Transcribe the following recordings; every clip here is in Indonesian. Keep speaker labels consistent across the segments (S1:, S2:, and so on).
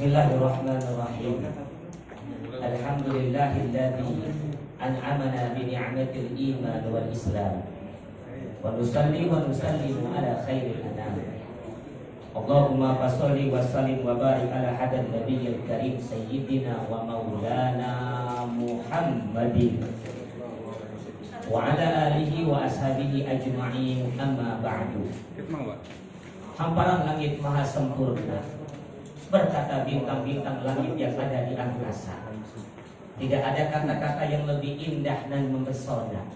S1: Bismillahirrahmanirrahim. Alhamdulillahilladzi an'amana bi ni'matil iman wal islam. Wa nusalli wa nusallimu ala khairil anam. Allahumma fasholli wa sallim wa barik ala hadan nabiyyil karim sayyidina wa maulana Muhammadin wa ala alihi wa ashabihi ajma'in, amma ba'du. Hamparan langit maha sempurna, berkata bintang-bintang langit yang ada di angkasa. Tidak ada kata-kata yang lebih indah dan mempesona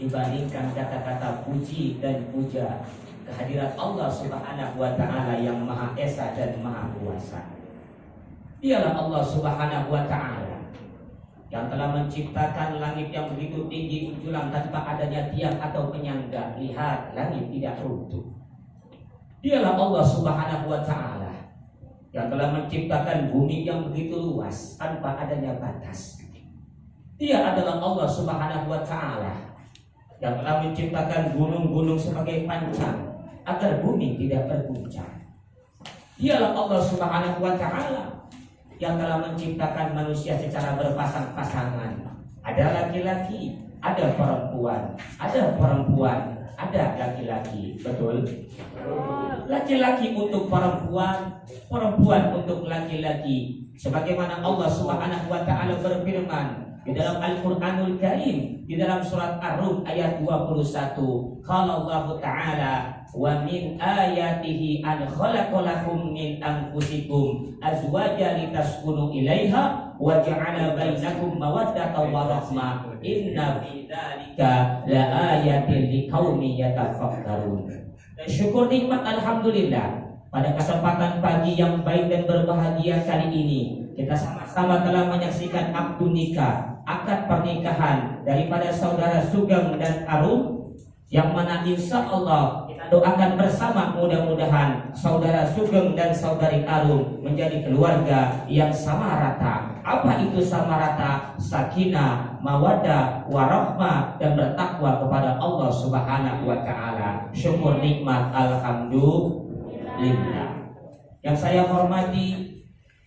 S1: dibandingkan kata-kata puji dan puja kehadirat Allah Subhanahu wa ta'ala yang Maha Esa dan Maha Kuasa. Dialah Allah Subhanahu wa ta'ala yang telah menciptakan langit yang begitu tinggi menjulang tanpa adanya tiang atau penyangga. Lihat, langit tidak runtuh. Dialah Allah Subhanahu wa ta'ala yang telah menciptakan bumi yang begitu luas tanpa adanya batas. Dia adalah Allah Subhanahu wa ta'ala yang telah menciptakan gunung-gunung sebagai pancang agar bumi tidak berguncang. Dialah Allah Subhanahu wa ta'ala yang telah menciptakan manusia secara berpasang-pasangan. Ada laki-laki, ada perempuan, ada laki-laki. Betul? Laki-laki untuk perempuan, perempuan untuk laki-laki. Sebagaimana Allah Subhanahu wa ta'ala berfirman di dalam Al-Qur'anul Karim, di dalam surat Ar-Rum ayat 21. Qala Allah ta'ala, wa min ayatihi an khalaqalakum min anfusikum azwajan litaskunu ilaiha wa ja'ala bainakum mawaddatan wa rahmah inna fi dzalika laayatin liqaumin yatafakkarun. Dan syukur nikmat alhamdulillah, pada kesempatan pagi yang baik dan berbahagia kali ini kita sama-sama telah menyaksikan akad nikah, akad pernikahan daripada saudara Sugeng dan Arum, yang mana insya Allah kita doakan bersama mudah-mudahan saudara Sugeng dan saudari Arum menjadi keluarga yang sama rata. Apa itu sama rata? Sakinah, mawaddah, warahmah, dan bertakwa kepada Allah Subhanahu wa ta'ala. Syukur nikmat alhamdulillah. Yang saya hormati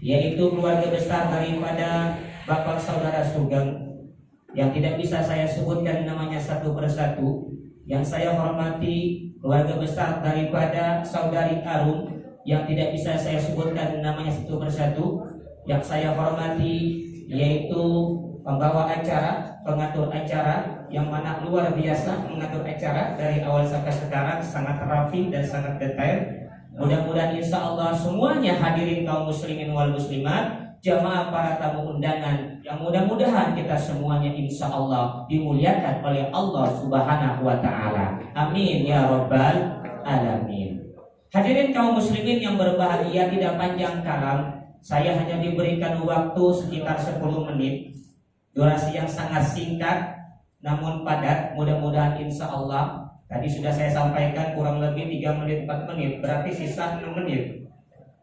S1: yaitu keluarga besar daripada bapak saudara Sugeng yang tidak bisa saya sebutkan namanya satu persatu. Yang saya hormati keluarga besar daripada saudari Arum yang tidak bisa saya sebutkan namanya satu persatu. Yang saya hormati yaitu pembawa acara, pengatur acara yang mana luar biasa mengatur acara dari awal sampai sekarang, sangat rapi dan sangat detail. Mudah-mudahan insya Allah semuanya hadirin kaum muslimin wal muslimat, jamaah para tamu undangan, yang mudah-mudahan kita semuanya insya Allah dimuliakan oleh Allah Subhanahu wa ta'ala. Amin ya rabbal alamin. Hadirin kaum muslimin yang berbahagia, tidak panjang kalam, saya hanya diberikan waktu sekitar 10 menit. Durasi yang sangat singkat namun padat. Mudah-mudahan insya Allah, tadi sudah saya sampaikan kurang lebih 3 menit 4 menit, berarti sisa 6 menit.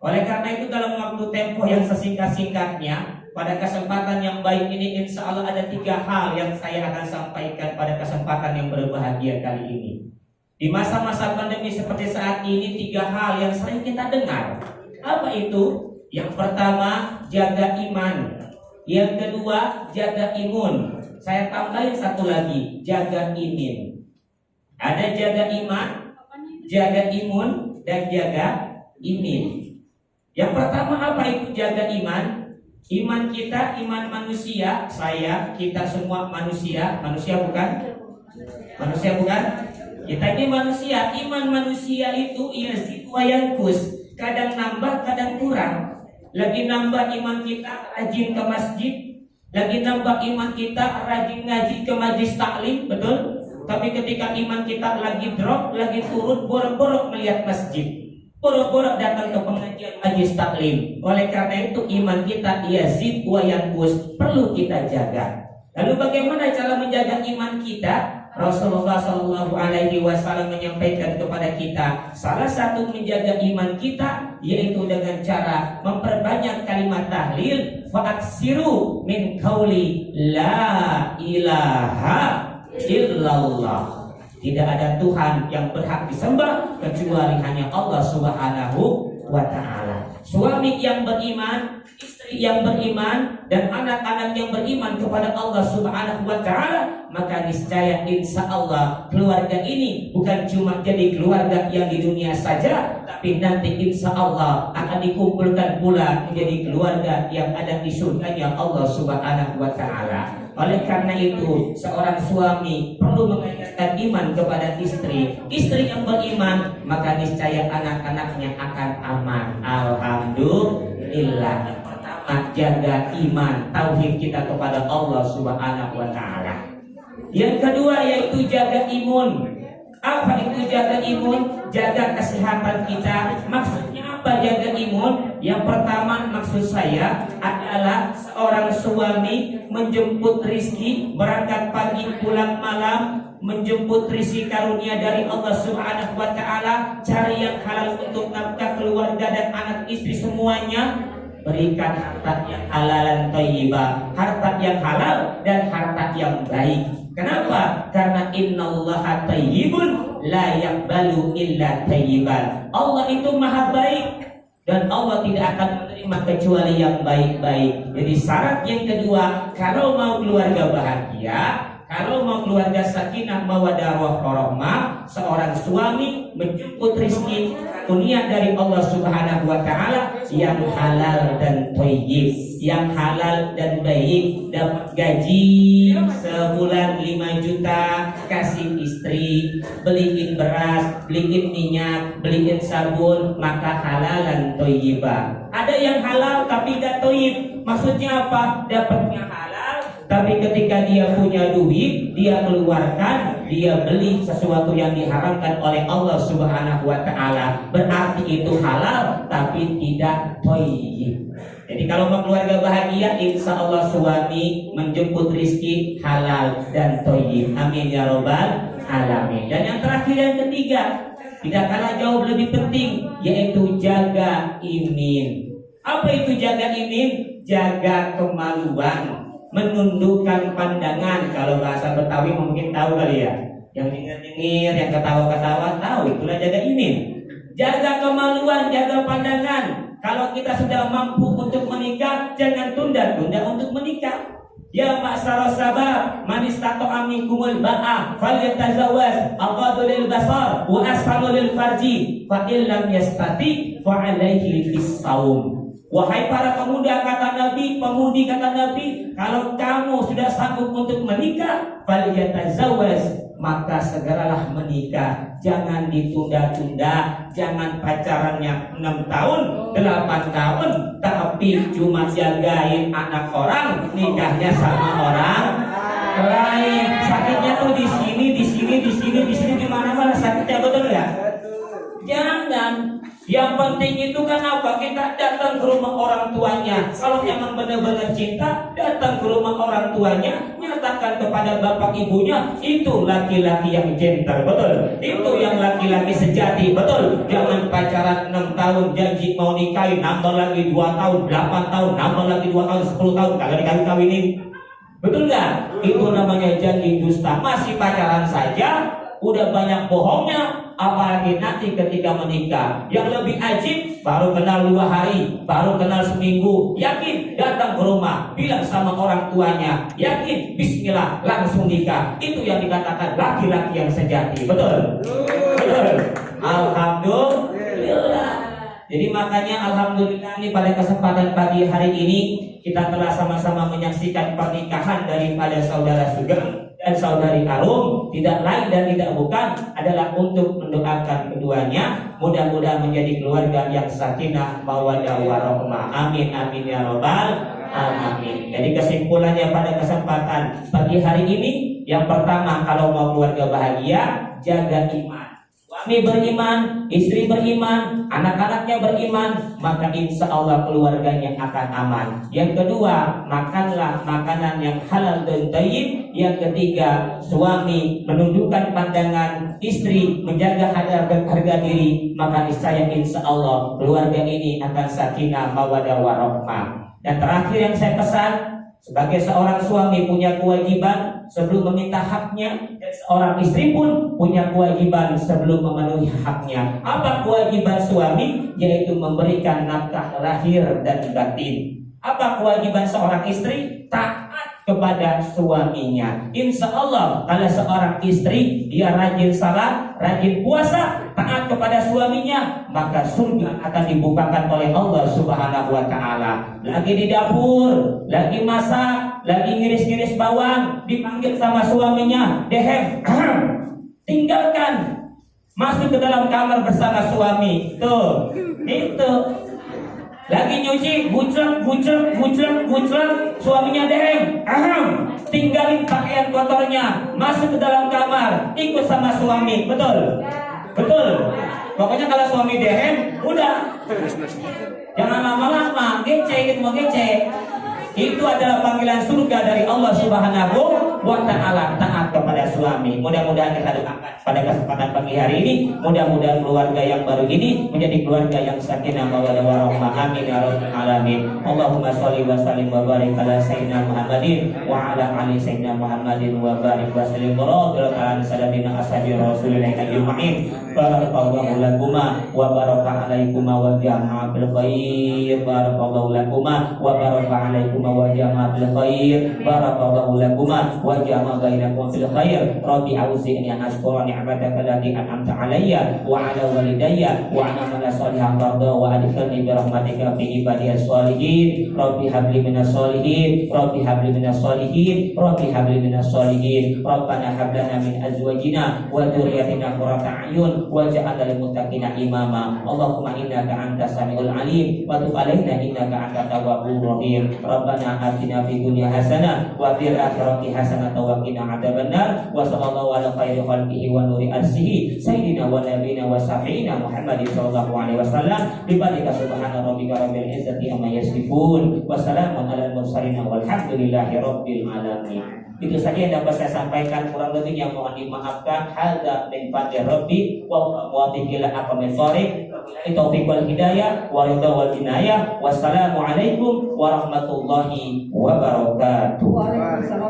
S1: Oleh karena itu dalam waktu tempo yang sesingkat-singkatnya, pada kesempatan yang baik ini insya Allah ada 3 hal yang saya akan sampaikan pada kesempatan yang berbahagia kali ini. Di masa-masa pandemi seperti saat ini, 3 hal yang sering kita dengar. Apa itu? Yang pertama, jaga iman. Yang kedua, jaga imun. Saya tambahin satu lagi, jaga imin. Ada jaga iman, jaga imun, dan jaga imin. Yang pertama, apa itu jaga iman? Iman kita, iman manusia, saya, kita semua manusia. Manusia bukan? Manusia bukan? Kita ini manusia. Iman manusia itu yazid wa yanqus, kadang nambah, kadang kurang. Lagi nambah iman kita rajin ke masjid, lagi nambah iman kita rajin ngaji ke majlis taklim, betul? Tapi ketika iman kita lagi drop, lagi turun, borok-borok melihat masjid, borok-borok datang ke pengajian majlis taklim. Oleh karena itu iman kita yazid wa yanqus, perlu kita jaga. Lalu bagaimana cara menjaga iman kita? Rasulullah Shallallahu Alaihi Wasallam menyampaikan kepada kita, salah satu menjaga iman kita yaitu dengan cara memperbanyak kalimat tahlil. Fa'aksiru min qauli la ilaha illallah. Tidak ada Tuhan yang berhak disembah kecuali hanya Allah Subhanahu wa ta'ala. suami yang beriman, istri yang beriman, dan anak-anak yang beriman kepada Allah Subhanahu wa Ta'ala, maka niscaya insya Allah keluarga ini bukan cuma jadi keluarga yang di dunia saja, tapi nanti insya Allah akan dikumpulkan pula menjadi keluarga yang ada di surganya Allah Subhanahu wa Ta'ala. Oleh karena itu, seorang suami perlu mengajarkan iman kepada istri. Istri yang beriman, maka niscaya anak-anaknya akan aman. Alhamdulillah. Yang pertama, jaga iman, tauhid kita kepada Allah Subhanahu wa Ta'ala. Yang kedua yaitu jaga imun. Apa itu jaga imun? Jaga kesehatan kita. Maksudnya apa jaga imun? Yang pertama maksud saya adalah seorang suami menjemput rizki, berangkat pagi pulang malam, menjemput rizki karunia dari Allah Subhanahu wa Ta'ala, cari yang halal untuk nafkah keluarga dan anak istri semuanya. Berikan harta yang halal dan thayyibah, harta yang halal dan harta yang baik. Kenapa? Karena innallaha thayyibun la yaqbalu illa thayyiban. Allah itu maha baik dan Allah tidak akan menerima kecuali yang baik-baik. Jadi syarat yang kedua, kalau mau keluarga bahagia, kalau mau keluarga sakinah mawaddah warahmah, seorang suami menjemput rezeki karunia dari Allah Subhanahu wa Ta'ala yang halal dan thayyib, yang halal dan baik. Dapat gaji sebulan 5 juta, kasih istri, beliin beras, beliin minyak, beliin sabun, maka halal dan thayyibah. Ada yang halal tapi tidak thayyib. Maksudnya apa? Dapatnya halal, tapi ketika dia punya duit, dia keluarkan, dia beli sesuatu yang diharamkan oleh Allah Subhanahu wa Ta'ala. Berarti itu halal tapi tidak thayyib. Jadi kalau mau keluarga bahagia, insya Allah suami menjemput rizki halal dan thayyib. Amin ya robbal alamin. Dan yang terakhir yang ketiga, tidak kalah jauh lebih penting, yaitu jaga imin. Apa itu jaga imin? Jaga kemaluan, menundukkan pandangan. Kalau bahasa Betawi mungkin tahu kali ya, yang nyengir-nyengir, yang ketawa-ketawa, tahu itulah jaga imin. Jaga kemaluan, jaga pandangan. Kalau kita sudah mampu untuk menikah, jangan tunda-tunda untuk menikah. Ya ma'syarus sabab, man istata'a minkumul ba'a falyatazawwaj, aqadu lil basar wa asfalu lil farji, fa illam yastati fa alaihi bis-shaum. Wahai para pemuda kata Nabi, pemudi kata Nabi, kalau kamu sudah sanggup untuk menikah, falyatazawwaj, maka segeralah menikah. Jangan ditunda-tunda, jangan pacarannya 6 tahun, 8 tahun, tapi cuma jagain anak orang, nikahnya sama orang lain. Sakitnya tuh di sini, di mana-mana sakitnya, betul ya? Jangan. Yang penting itu kan apa? Kita datang ke rumah orang tuanya. Kalau memang benar-benar cinta, datang ke rumah orang tuanya, nyatakan kepada bapak ibunya, itu laki-laki yang gentle, betul? Itu yang laki-laki sejati, betul? Jangan pacaran 6 tahun, janji mau nikahin, nambah lagi 2 tahun, 8 tahun, nambah lagi 2 tahun, 10 tahun, kagak dikawin-kawinin. Betul nggak? Itu namanya janji dusta. Masih pacaran saja, udah banyak bohongnya. Apalagi nanti ketika menikah. Yang lebih ajib, baru kenal 2 hari, baru kenal seminggu, yakin datang ke rumah, bilang sama orang tuanya, yakin bismillah langsung nikah. Itu yang dikatakan laki-laki yang sejati. Betul? Betul. Alhamdulillah. Jadi makanya alhamdulillah nih, pada kesempatan pagi hari ini kita telah sama-sama menyaksikan pernikahan daripada saudara Sugeng dan saudari Arum. Tidak lain dan tidak bukan adalah untuk mendoakan keduanya, mudah-mudahan menjadi keluarga yang sakinah mawaddah warahmah. Amin amin ya robbal alamin. Jadi kesimpulannya pada kesempatan pagi hari ini, yang pertama, kalau mau keluarga bahagia, jaga iman. Suami beriman, istri beriman, anak-anaknya beriman, maka insya Allah keluarganya akan aman. Yang kedua, makanlah makanan yang halal dan thayyib. Yang ketiga, suami menundukkan pandangan, istri menjaga harga diri, maka niscaya insya Allah keluarga ini akan sakinah mawaddah warahmah. Dan terakhir yang saya pesan, Sebagai seorang suami punya kewajiban sebelum meminta haknya, dan seorang istri pun punya kewajiban sebelum memenuhi haknya. Apa kewajiban suami? Yaitu memberikan nafkah lahir dan batin. Apa kewajiban seorang istri? Taat kepada suaminya. Insya Allah kalau seorang istri dia rajin salat, rajin puasa, taat kepada suaminya, maka surga akan dibukakan oleh Allah Subhanahu wa taala. Lagi di dapur, lagi masak, lagi ngiris-ngiris bawang, dipanggil sama suaminya, "Dehem, tinggalkan." Masuk ke dalam kamar bersama suami. Tuh, itu. Lagi nyuci, buclek, suaminya "Dehem, tinggalin pakaian kotornya, masuk ke dalam kamar, ikut sama suami." Betul? Betul. Pokoknya kalau suami dehem, udah. Jangan lama-lama, gece, mau gece. Itu adalah panggilan surga dari Allah Subhanahu wa taala, taat kepada suami. Mudah-mudahan kita doakan pada kesempatan pagi hari ini, mudah-mudahan keluarga yang baru ini menjadi keluarga yang sakinah mawaddah warahmah. Amin ya rabbal alamin. Allahumma shalli wa sallim wa barik ala sayyidina Muhammadin wa ala ali sayyidina Muhammadin wa barik wa sallim ala sayyidina ashabi rasulillah ajma'in. Barakallahu lakuma wa baraka alaikuma wa jama'a bil khair. Barakallahu lakuma wa baraka alaikuma wa jama'a bil khair. Barakallahu lakuma wa jama'a bainakum fil khair. Rabbi auzi'ni an ashkura ni'mataka allati an'amta alayya wa ala walidayya wa an amala shalihan tarda wa adkhilni bi rahmatika fi ibadiyas sholihin. Rabbi habli minas sholihin, Rabbi habli minas sholihin, Rabbi habli minas sholihin. Rabbana hab lana min azwajina wa dzurriyyatina qurrata a'yun waj'alna lil muttaqina imama. Allahumma innaka antas samiul alim wa tub alaina innaka antat tawwabur rahim. Rabbana atina fid dunya hasanah wa fil akhirati hasanah wa qina adzabannar. Wa sallallahu ala khairi khalqihi wa nuri arsihi sayyidina wa nabiyina wa syafi'ina Muhammadin sallallahu alaihi wasallam. Bibadika subhana rabbika rabbil izzati amma yasifun wa salamun alal mursalin walhamdulillahi rabbil alamin. Itu saja yang dapat saya sampaikan, kurang lebihnya mohon dimaafkan. Hadza min fadli rabbi wa muwaffiq ila aqwamit thoriq. Wabillahi taufiq wal hidayah wa ridha wal inayah. Wassalamu alaikum warahmatullahi wabarakatuh.